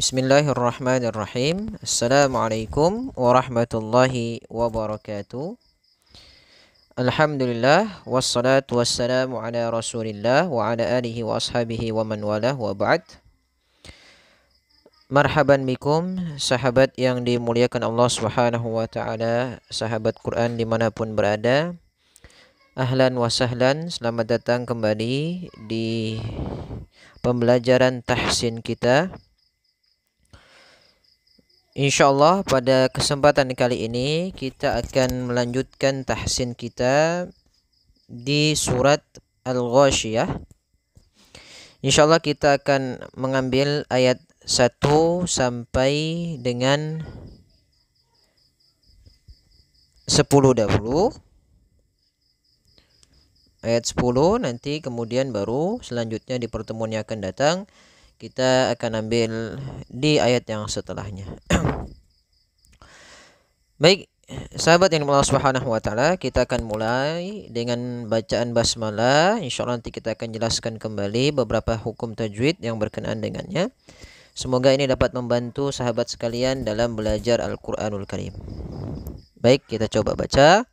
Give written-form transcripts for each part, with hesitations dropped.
Bismillahirrahmanirrahim. Assalamualaikum warahmatullahi wabarakatuh. Alhamdulillah wassalatu wassalamu ala Rasulillah wa ala alihi wa ashabihi wa man walah wa ba'd. Marhaban bikum sahabat yang dimuliakan Allah Subhanahu wa taala, sahabat Quran dimanapun berada. Ahlan wa sahlan, selamat datang kembali di pembelajaran tahsin kita. InsyaAllah pada kesempatan kali ini kita akan melanjutkan tahsin kita di surat Al-Ghashiyah. InsyaAllah kita akan mengambil ayat 1 sampai dengan 10 dahulu. Ayat 10 nanti kemudian baru selanjutnya di pertemuan yang akan datang kita akan ambil di ayat yang setelahnya. Baik, sahabat yang Allah Subhanahu wa taala, kita akan mulai dengan bacaan basmalah. Insyaallah nanti kita akan jelaskan kembali beberapa hukum tajwid yang berkenaan dengannya. Semoga ini dapat membantu sahabat sekalian dalam belajar Al-Qur'anul Karim. Baik, kita coba baca.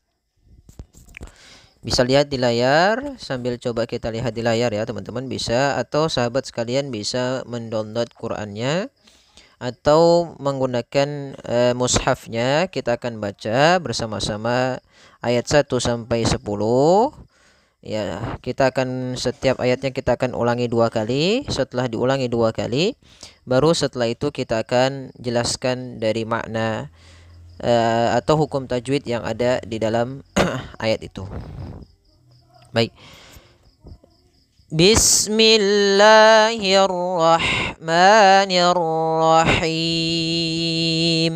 Bisa lihat di layar, sambil coba kita lihat di layar ya teman-teman bisa, atau sahabat sekalian bisa mendownload Qur'annya atau menggunakan mushafnya. Kita akan baca bersama-sama ayat 1 sampai 10. Ya, kita akan setiap ayatnya kita akan ulangi 2 kali. Setelah diulangi 2 kali, baru setelah itu kita akan jelaskan dari makna atau hukum tajwid yang ada di dalam ayat itu. Baik. Bismillahirrahmanirrahim.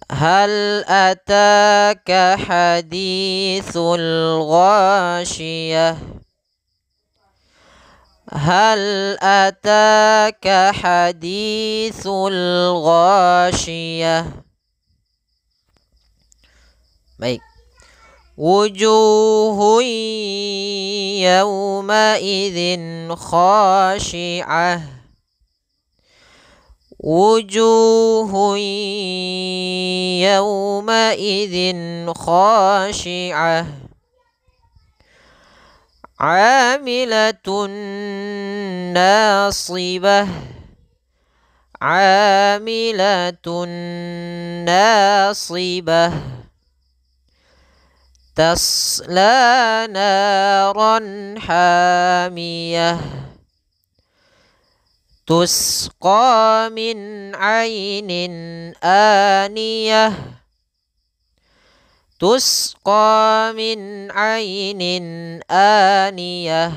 Hal ataka hadithul ghashiyah. Hal ataka hadithul ghashiyah. Baik. Wujuhun yawma idzin khashi'ah. Wujuhun yawma idzin khashi'ah. Amilatun nasibah. Amilatun nasibah. Tasla naran hamiyah. Tusqa min ainin aniyah. Tusqa min ainin aniyah.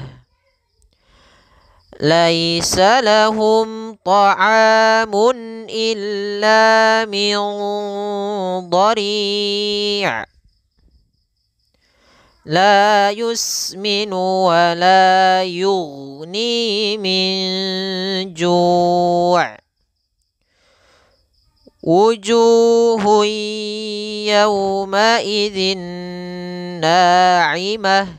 Laisa lahum ta'amun illa min dhari'. La yusminu wa la yughni min ju'. Wujuhun yawma idzin na'imah.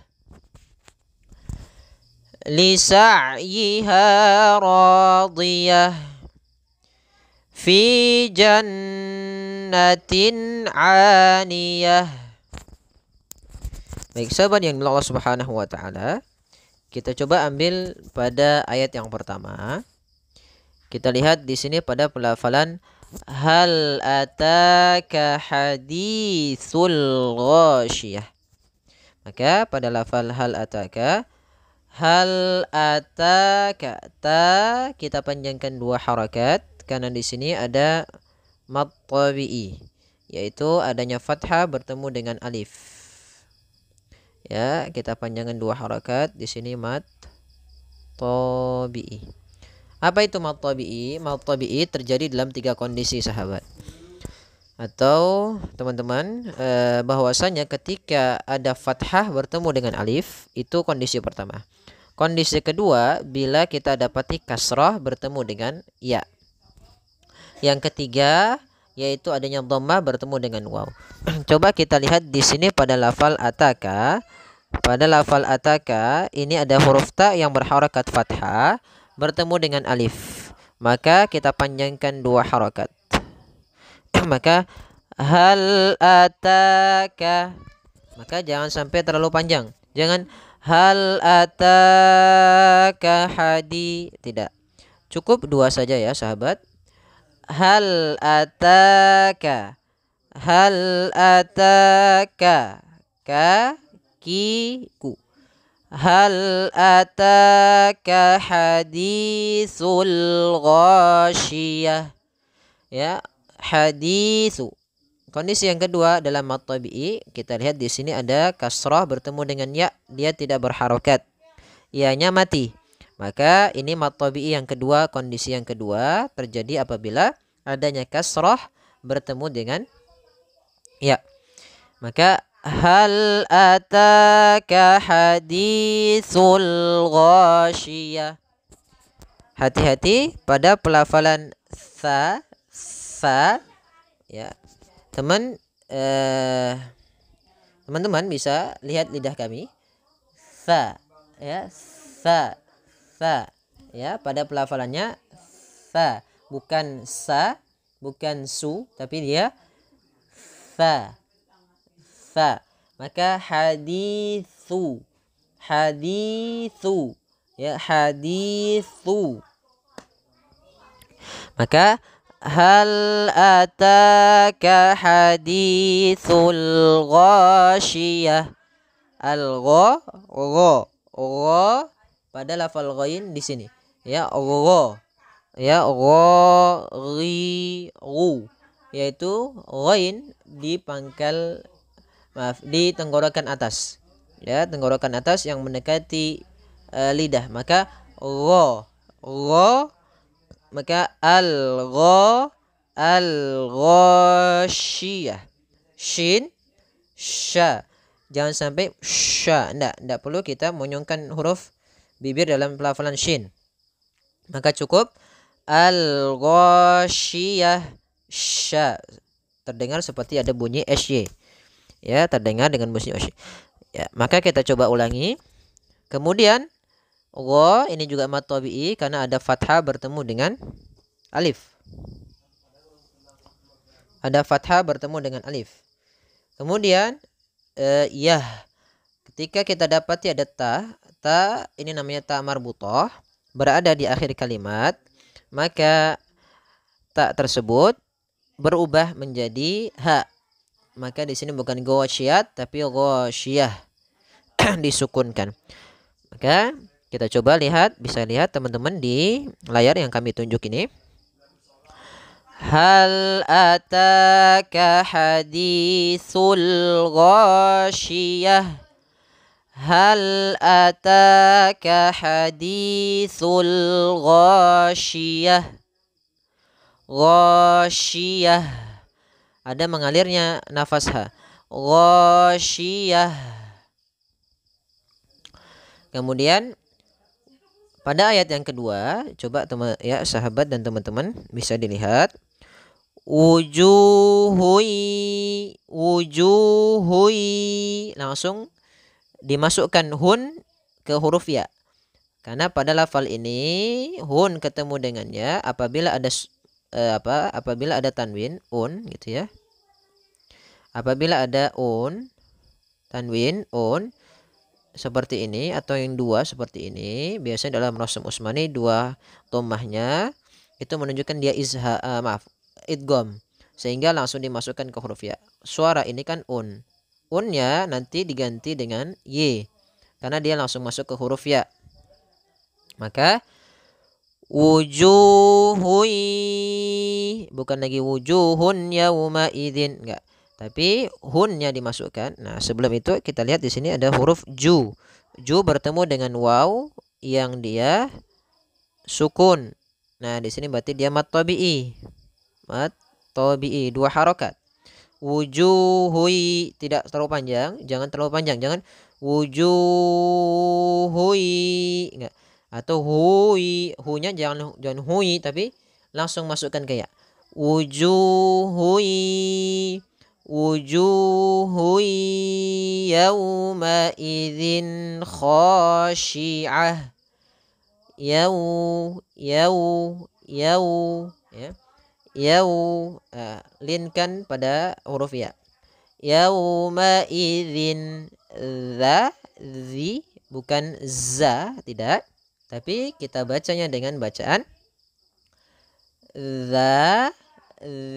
Lisa'yiha radiyah. Fi jannatin 'aniyah. Baik, sahabat yang Allah Subhanahu wa taala, kita coba ambil pada ayat yang pertama. Kita lihat di sini pada pelafalan hal ataka hadithul ghashiyah. Maka pada lafal hal ataka ta kita panjangkan 2 harakat karena di sini ada mad tabi'i, yaitu adanya fathah bertemu dengan alif. Ya, kita panjangkan 2 harakat di sini mad tabi'i. Apa itu mad tabi'i? Mad tabi'i terjadi dalam 3 kondisi sahabat. Atau teman-teman bahwasanya ketika ada fathah bertemu dengan alif, itu kondisi pertama. Kondisi kedua bila kita dapati kasrah bertemu dengan ya. Yang ketiga yaitu adanya dhammah bertemu dengan waw. Coba kita lihat di sini pada lafal ataka pada lafal ataka ini ada huruf ta yang berharakat fathah bertemu dengan alif. Maka kita panjangkan 2 harakat. Maka hal ataka. Maka jangan sampai terlalu panjang. Jangan hal ataka hadi. Tidak. Cukup 2 saja ya sahabat. Hal ataka. Hal ataka. Kakiku. Hal ataka haditsul ghasyiyah. Ya, haditsu. Kondisi yang kedua dalam mad tabi'i, kita lihat di sini ada kasrah bertemu dengan ya, dia tidak berharokat. Ianya mati. Maka ini mad tabi'i yang kedua, kondisi yang kedua terjadi apabila adanya kasrah bertemu dengan ya. Maka hal ataka haditsul ghasyiyah. Hati-hati pada pelafalan sa ya. Teman-teman bisa lihat lidah kami. Sa ya, sa ya, pada pelafalannya sa, bukan sa, bukan su, tapi dia sa. Maka haditsu ya, haditsu. Maka hal ataka haditsul ghasyiyah. Al-gha pada lafal ghain di sini. Ya, gha. Ya, gha yaitu ghain di pangkal di tenggorokan atas. Ya, tenggorokan atas yang mendekati lidah. Maka gha. Maka al-ghasyiyah. Shin, sya. Jangan sampai sya. Enggak perlu kita monyongkan huruf bibir dalam pelafalan shin. Maka cukup al-ghasyiyah, sya. Terdengar seperti ada bunyi sy. Ya, terdengar dengan bunyi sy. Ya, maka kita coba ulangi. Kemudian gha ini juga mad tabi'i karena ada fathah bertemu dengan alif. Ada fathah bertemu dengan alif. Kemudian yah. Ketika kita dapati ada ta ini namanya ta marbutah berada di akhir kalimat, maka ta tersebut berubah menjadi ha. Maka di sini bukan ghasyiyat tapi ghasyiyah disukunkan. Maka kita coba lihat, bisa lihat teman-teman di layar yang kami tunjuk ini. Hal ataka haditsul ghasyiyah. Hal ataka haditsul ghasyiyah. Ghasyiyah. Ada mengalirnya nafas ha. Ghasyiyah. Kemudian pada ayat yang kedua, coba ya sahabat dan teman-teman bisa dilihat wujuhui langsung dimasukkan hun ke huruf ya. Karena pada lafal ini hun ketemu dengan ya apabila ada apabila ada tanwin gitu ya. Apabila ada tanwin seperti ini atau yang dua seperti ini, biasanya dalam Rasm Utsmani dua dhammahnya itu menunjukkan dia idgham, sehingga langsung dimasukkan ke huruf ya. Suara ini kan unnya nanti diganti dengan y karena dia langsung masuk ke huruf ya. Maka wujuhui, bukan lagi wujuhun yauma idzin, enggak. Tapi hunnya dimasukkan. Nah, sebelum itu kita lihat di sini ada huruf ju. Ju bertemu dengan waw yang dia sukun. Nah, di sini berarti dia mad tabi'i. Mad tabi'i 2 harakat. Wujuhui tidak terlalu panjang, jangan terlalu panjang, jangan wujuhui enggak. Atau hui, hu-nya jangan hui tapi langsung masukkan ke ya. Wujuhui wujuhu yawma idzin khashi'ah. Yau ya. Linkan pada huruf ya. Yauma idzin zi bukan za, tidak, tapi kita bacanya dengan bacaan za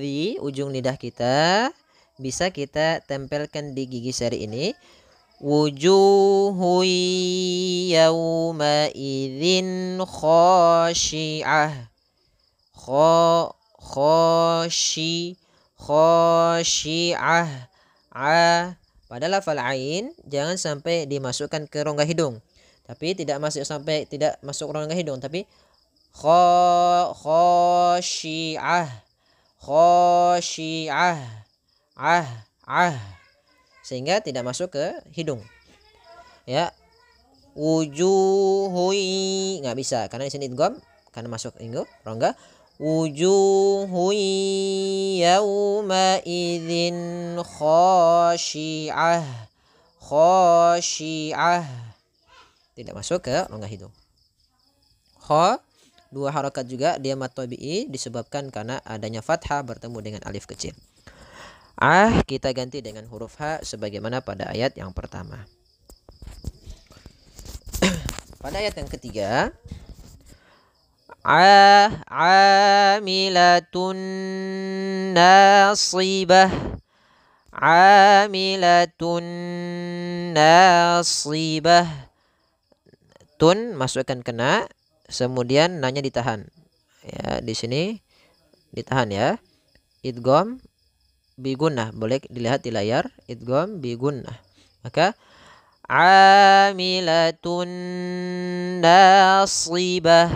zi. Ujung lidah kita bisa kita tempelkan di gigi seri ini. Wujuhu yauma idzin khashi'ah. Khashi'ah. Pada lafal ain jangan sampai dimasukkan ke rongga hidung, tapi tidak masuk rongga hidung, tapi khashi'ah. Sehingga tidak masuk ke hidung. Ya. Wujuhu nggak bisa karena di sini idgham karena masuk rongga. Wujuhu yauma idzin khashi'ah. Tidak masuk ke rongga hidung. Dua harakat juga dia mad tabi'i disebabkan karena adanya fathah bertemu dengan alif kecil. Kita ganti dengan huruf H sebagaimana pada ayat yang pertama. Pada ayat yang ketiga, amilatun nasibah. Tun masukkan kena, kemudian nanya ditahan. Ya, di sini ditahan ya. Idgham bi gunnah, boleh dilihat di layar, idgham bi gunnah. Maka amilatun nasibah.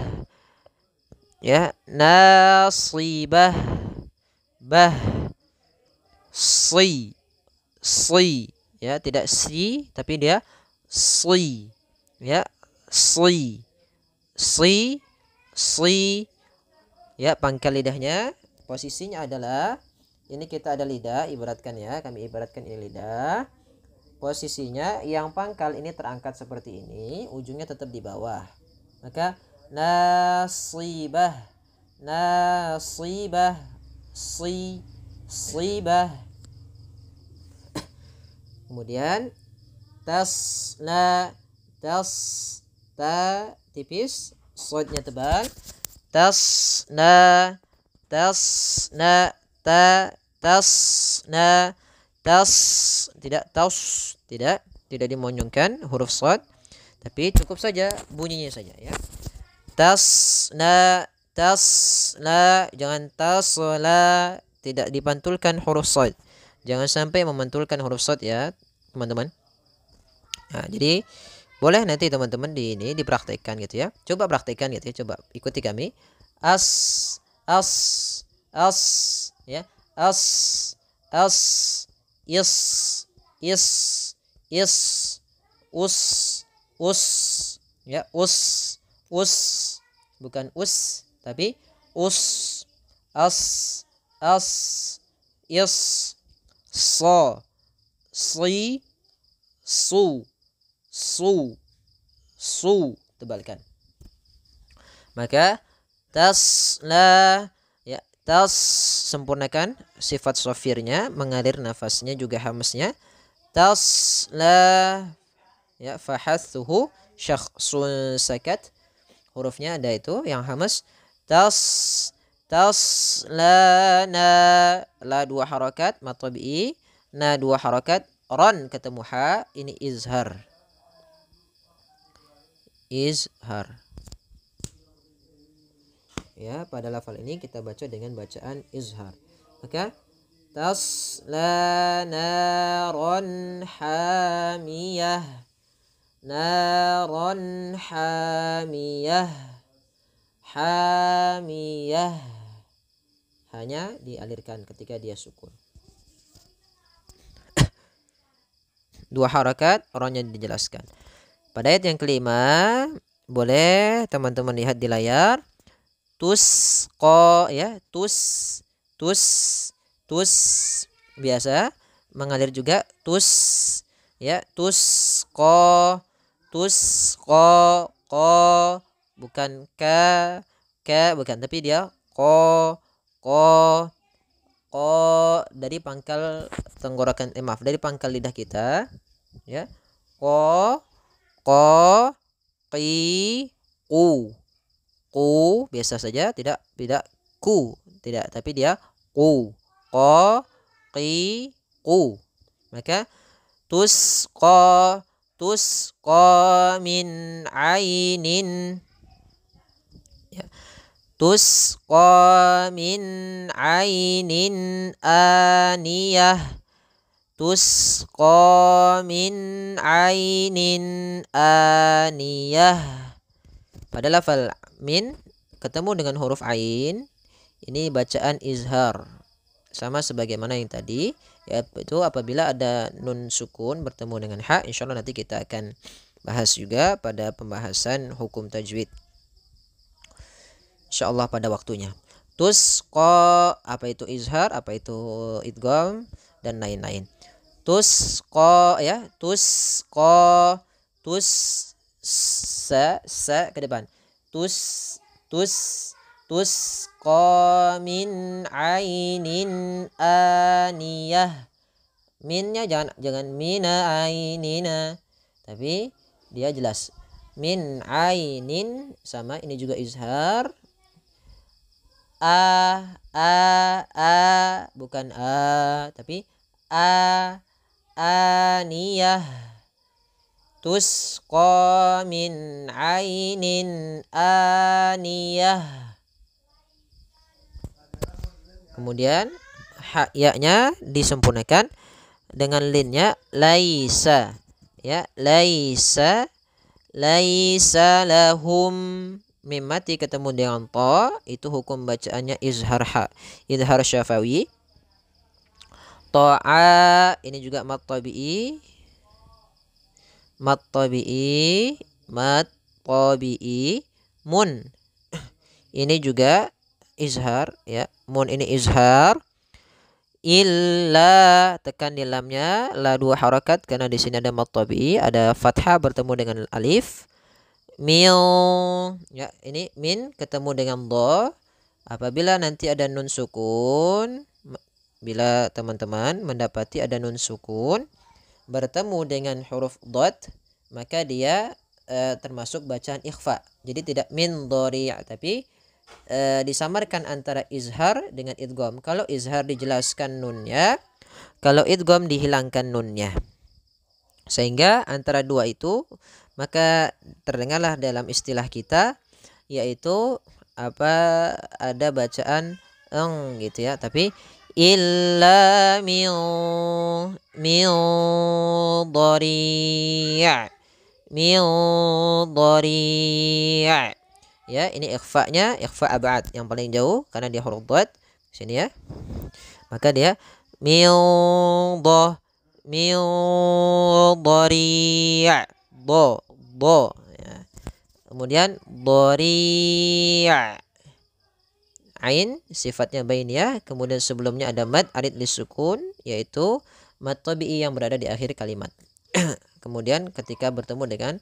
Ya, nasibah. Si. Ya, tidak si tapi dia si. Ya, si. Ya, pangkal lidahnya posisinya adalah ini, kita ada lidah, ibaratkan ya, kami ibaratkan ini lidah. Posisinya yang pangkal ini terangkat seperti ini, ujungnya tetap di bawah. Maka nasibah. Sibah. Kemudian ta tipis, sodnya tebal. Tasna. Tidak dimonyongkan huruf sod, tapi cukup saja bunyinya saja ya. Tasna, jangan tasla, tidak dipantulkan huruf sod. Jangan sampai memantulkan huruf sod ya, teman-teman. Nah, jadi boleh nanti teman-teman dipraktekkan gitu ya. Coba praktekkan gitu ya, coba ikuti kami. As ya. Is. Us ya. Us bukan tapi as. Is. Si. Su, tebalkan. Maka tasla ya, sempurnakan sifat sofirnya, mengalir nafasnya juga hamsnya. Tasla ya, fahathuhu syakhsun sakat, hurufnya ada itu yang hamas. Taslana, la 2 harakat mad tabi'i, na 2 harakat, ron ketemu ha, ini izhar. Ya, pada lafal ini kita baca dengan bacaan izhar. Maka tasla naron hamiyah. Hanya dialirkan ketika dia sukun. 2 harakat, ronnya dijelaskan. Pada ayat yang kelima, boleh teman-teman lihat di layar. Tusqa ya, tus biasa. mengalir juga. Tus ya, tus ko ko, bukan bukan, tapi dia ko dari pangkal tenggorokan, maaf, dari pangkal lidah kita ya. Ko qi ku biasa saja, tidak ku, tidak, tapi dia ku, ko qi ku. Maka tusqa min ainin ya. Tusqa min ainin aniyah. Tusqa min ainin aniyah. Pada lafal min ketemu dengan huruf ain, ini bacaan izhar, sama sebagaimana yang tadi, yaitu apabila ada nun sukun bertemu dengan ha. Insyaallah nanti kita akan bahas juga pada pembahasan hukum tajwid, insyaallah pada waktunya. Tusqa, apa itu izhar, apa itu idgham, dan lain-lain. Tusqa ya, tusqa, sa ke depan. Tusqa min ainin aniyah. Minnya jangan mina ainina, tapi dia jelas min ainin, sama ini juga izhar. Bukan tapi aniyah. Tusqa min ainin aniyah. Kemudian ya-nya disempurnakan dengan linnya laisa ya, laisa lahum. Mim mati ketemu dengan ta, itu hukum bacaannya izhar ha, izhar syafawi. Ta'a, ini juga mat tabi'i, mun ini juga izhar ya, mun ini izhar. Illa, tekan di lamnya, la 2 harakat karena di sini ada mat tabi'i, ada fathah bertemu dengan alif. Mil ya, ini min ketemu dengan dha. Apabila nanti ada nun sukun, bila teman-teman mendapati ada nun sukun bertemu dengan huruf dot, maka dia termasuk bacaan ikhfa. Jadi tidak min dhari', tapi disamarkan antara izhar dengan idgham. Kalau izhar dijelaskan nunnya, kalau idgham dihilangkan nunnya, sehingga antara dua itu maka terdengarlah dalam istilah kita, yaitu ada bacaan eng gitu ya, tapi illa min dhari' ya. Ini ikhfa-nya ikhfa ab'ad, yang paling jauh karena dia huruf dhat sini ya, maka dia min dhari' ya. Kemudian dhari' ain sifatnya bainiyah, kemudian sebelumnya ada mad arid lisukun, yaitu mad tabi'i yang berada di akhir kalimat. Kemudian ketika bertemu dengan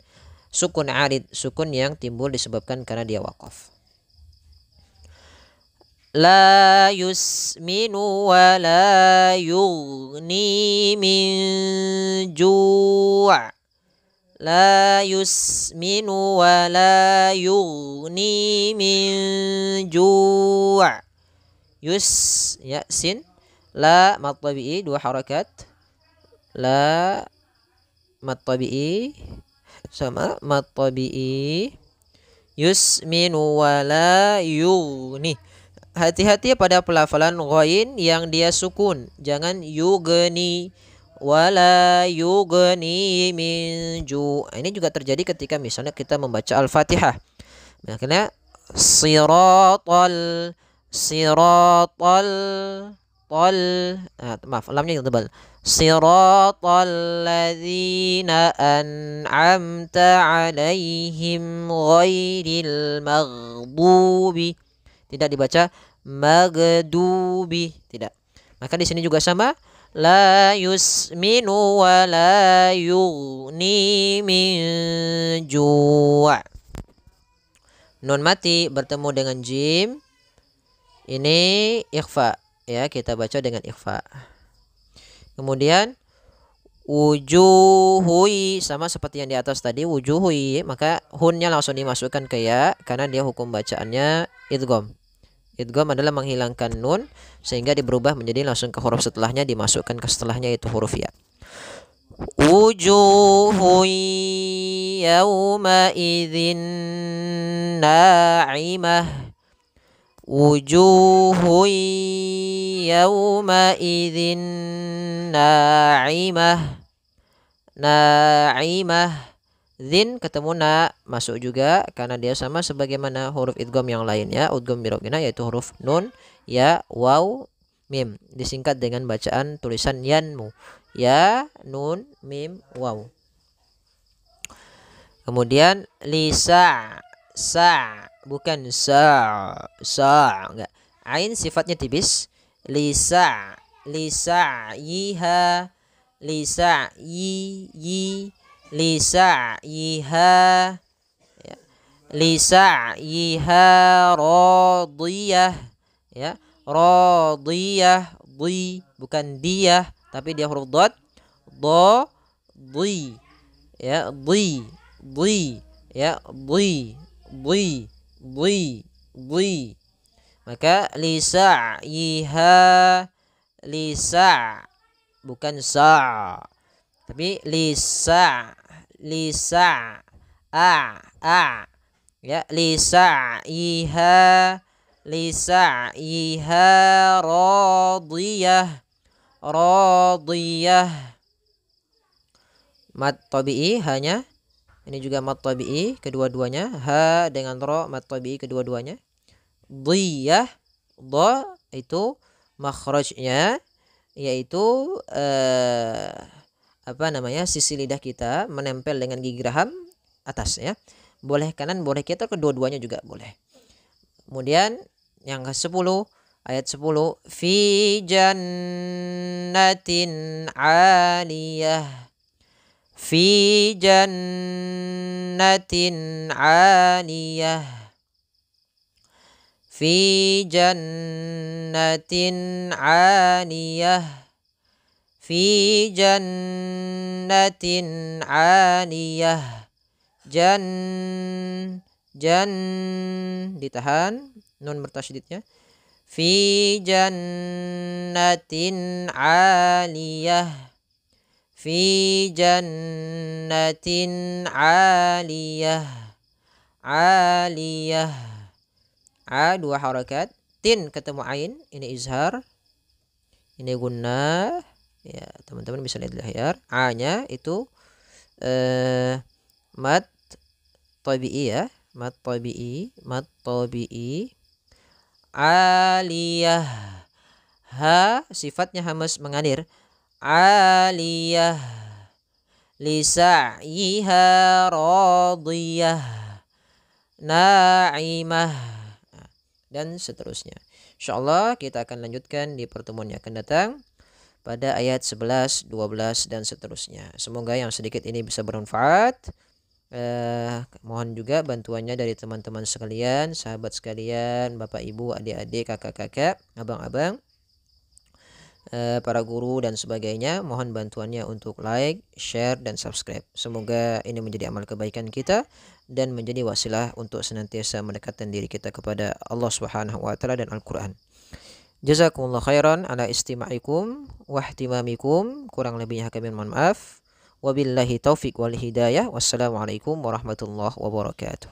sukun arid, sukun yang timbul disebabkan karena dia waqaf. La yusminu wa la yughni min ju'. La yusminu wa la yughni min ju'. Yus ya, sin, la mat tabi'i 2 harakat, la mat tabi'i sama mat tabi'i. Yusminu wa la yughni. Hati-hati pada pelafalan ghain yang dia sukun, jangan yughni wala yughni min ju'. Ini juga terjadi ketika misalnya kita membaca Al-Fatihah. Makanya siratal maaf, lamnya yang tebal. Siratal ladzina an'amta 'alaihim ghairil maghdubi. Tidak dibaca magdubi, tidak. Maka di sini juga sama, la yusminu wa la yughni min ju'. Nun mati bertemu dengan jim, ini ikhfa ya, kita baca dengan ikhfa. Kemudian wujuhui sama seperti yang di atas tadi, wujuhui, maka hunnya langsung dimasukkan ke ya karena dia hukum bacaannya idgham. Idgham adalah menghilangkan nun sehingga berubah menjadi langsung ke huruf setelahnya, dimasukkan ke setelahnya itu huruf ya. Wujuhu yawma idzin na'imah. Wujuhu yawma idzin na'imah. Na'imah. Zin ketemu na masuk juga karena dia sama sebagaimana huruf idgham yang lainnya, udgham birogina, yaitu huruf nun, ya, waw, mim, disingkat dengan bacaan tulisan yanmu, ya, nun, mim, waw. Kemudian lisa, sa, bukan sa enggak. Ain sifatnya tipis. Lisa, lisa, yiha, lisa, yi, lisa, yiha, ya. Lisa, yiha, radiyah, ya, radiyah, di, bukan diyah, tapi dia huruf dot, do, di, ya, di, ya, di. Maka lisa, yiha, lisa, bukan sa, tapi lisa, a, ya, lisa, iha, radiyah. Mad tabi'i hanya, ini juga mad tabi'i kedua-duanya, ha dengan ro, mad tabi'i kedua-duanya. Diyah, do itu makhrajnya, yaitu sisi lidah kita menempel dengan gigi raham atas ya. Boleh kanan, boleh kiri, kedua-duanya juga boleh. Kemudian yang ke-10, ayat 10, fi jannatin 'aliyah. Fi jannatin 'aliyah. Fi jannatin 'aliyah. Fi jannatin 'aliyah. Jan ditahan nun bertasydidnya. Fi jannatin 'aliyah. Fi jannatin 'aliyah. 'aliyah. A dua harakat, tin ketemu ain, ini izhar, ini gunnah. Ya, teman-teman bisa lihat layar. A-nya itu mad tabi'i ya, mad tabi'i. Aliyah. Ha sifatnya hamas mengalir. Aliyah. Lisa'iha radiyah. Na'imah. Dan seterusnya. Insyaallah kita akan lanjutkan di pertemuan yang akan datang pada ayat 11, 12 dan seterusnya. Semoga yang sedikit ini bisa bermanfaat. Mohon juga bantuannya dari teman-teman sekalian, sahabat sekalian, bapak ibu, adik-adik, kakak-kakak, abang-abang, para guru dan sebagainya. Mohon bantuannya untuk like, share dan subscribe. Semoga ini menjadi amal kebaikan kita dan menjadi wasilah untuk senantiasa mendekatkan diri kita kepada Allah Subhanahu wa taala dan Al-Qur'an. Jazakumullah khairan ala istima'ikum wa ihtimamikum. Kurang lebihnya kami mohon maaf. Wabillahi taufik wal hidayah. Wassalamualaikum warahmatullahi wabarakatuh.